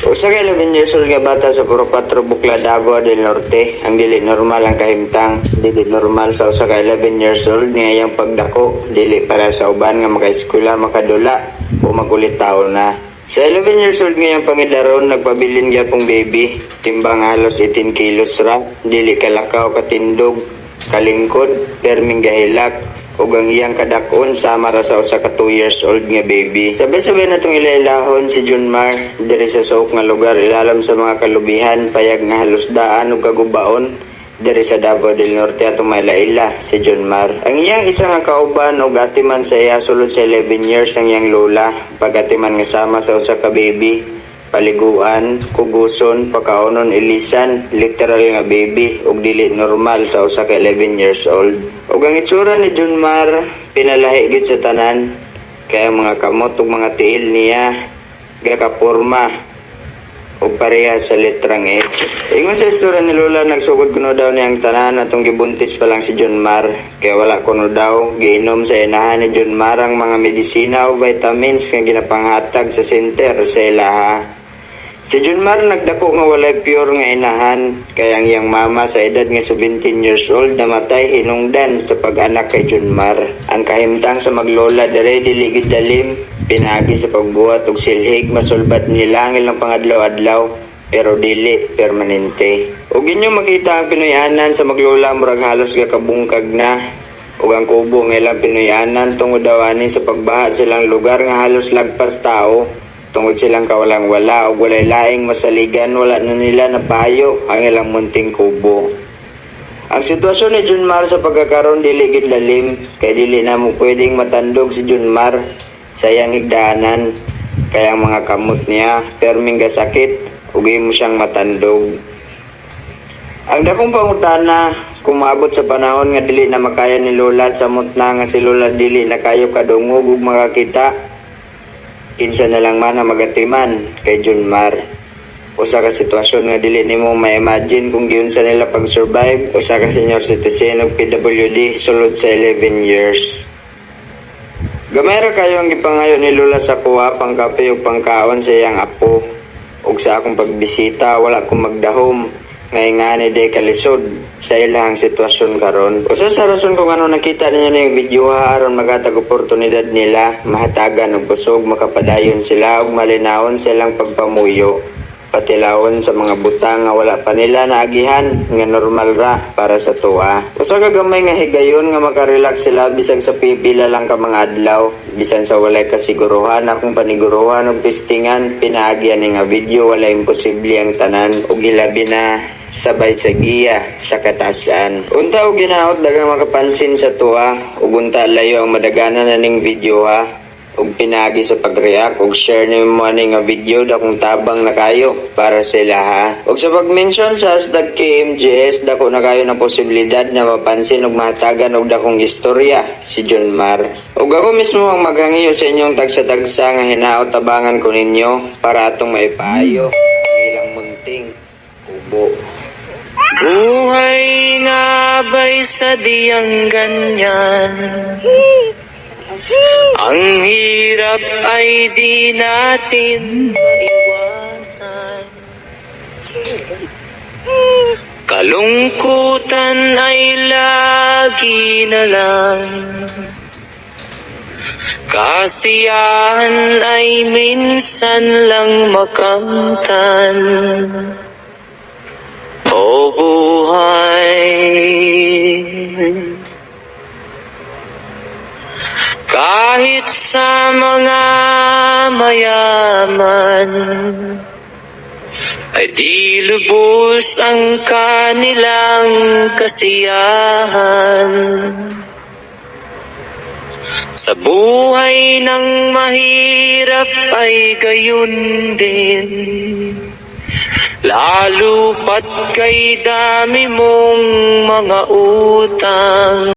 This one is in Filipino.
Usa ka 11 years old nga bata sa Puro 4 Bukla, Davao del Norte. Ang dili normal ang kahimtang. Dili normal sa usa ka 11 years old nga iyang pagdako. Dili para sa uban nga makaeskwela, makadula o magulit taon na. Sa 11 years old nga iyang pangidaron, nagpabilin gyapong baby. Timbang halos 18 kilos ra. Dili kalakaw, katindog, kalingkod, perming gahilak. Ug ang iyang kadakon sama ra sa usa ka 2 years old nga baby. Sabay-sabay na itong ilailahon si Junmar diri sa suok nga lugar ilalam sa mga kalubihan, payag nga halos daan ug kagubaon diri sa Davao del Norte atong mailaila si Junmar. Ang iyang isa nga kauban ug atiman sa iya sulod sa 11 years ang iyang lola, pagatiman nga sama sa usa ka baby. Paliguan, kuguson, pagkaunon, ilisan, literal nga baby ug dili normal sa usa ka 11 years old. Ug ang itsura ni Junmar pinalahi gid sa tanan kaya mga kamot ug mga tiil niya gakaporma ug pareha sa letrang H. Ingon sa istorya ni Lola, nagsugod kuno daw niyang tanan atong gibuntis pa lang si Junmar kaya wala kuno daw giinom sa inahan ni Junmar ang mga medisina o vitamins nga ginapanghatag sa center sa ilaha. Si Junmar nagdako nga walay pure nga inahan kaya ang iyang mama sa edad nga 17 years old namatay hinungdan sa pag-anak kay Junmar. Ang kahimtang sa maglola dere dili gid dalim, pinagi sa pagbuhat og silhig masulbad nila ang ilang pangadlaw-adlaw pero dili permanente. Ug inyo makita ang Pinoyanan sa maglola murag halos gakabungkag na ug ang kubo nga ilang Pinoyanan tungod daw ani sa pagbaha silang lugar nga halos lagpas tao. Tungod silang kawalang-wala o walay laing masaligan, wala na nila napayo ang ilang munting kubo. Ang sitwasyon ni Junmar sa pagkakaroon dili gid lalim, kay dili na mo pwedeng matandog si Junmar sa iyang higdaanan, kaya ang mga kamot niya perming gasakit ug mo siyang matandog. Ang dakong pangutana, kung maabot sa panahon nga dili na makaya ni Lola, samot na nga si Lola dili na kayo kadungog ug makakita, kinsa na lang man ang magatiman kay Junmar. Usa ka sitwasyon nga dili nimo ma-imagine kung giunsa nila pag-survive. Usa ka senior citizen ug PWD sulod sa 11 years. Gamay ra kayo ang gipangayo ni Lola sa kuha, pangkape ug pangkaon sa iyang apo. Ug sa akong pagbisita, wala akong magdahom. Ngay day kalisod sa ilang sitwasyon karon. Usa sa rason kung ano nakita ninyo na yung video aron maghatag oportunidad nila, mahatagan og busog, makapadayon sila ug malinawon silang pagpamuyo. Patilawon sa mga butang nga wala pa nila naagihan nga normal ra para sa tuwa. Usa ka gamay nga higayon nga makarelax sila bisag sa pipila lang ka mga adlaw, bisan sa walay kasiguruhan akong paniguruhan ug testingan, pinaagyan ni nga video wala imposible ang tanan ug hilabi na sabay sa giya sa katasan. Unta og ginaot dagang makapansin sa tuwa ug unta layo ang madaganan na ning video ha. Ug pinagi sa pag-react ug share ni mo ani nga video dakong tabang na kayo para sila ha. Ug sa pag-mention sa hashtag KMJS dako na kayo na posibilidad na mapansin ug mahatagan og dakong istorya si Junmar. Ug ako mismo ang maghangiyo sa inyong tagsa-tagsa nga hinaot tabangan ko ninyo para atong maipayo ang ilang munting kubo. Buhay nga ba'y sadyang ganyan? Ang hirap ay di natin maiwasan. Kalungkutan ay lagi na lang. Kasiyahan ay minsan lang makamtan. O buhay, kahit sa mga mayaman ay di lubos ang kanilang kasiyahan. Sa buhay ng mahirap ay gayon din, lalo pat kay dami mong mga utang.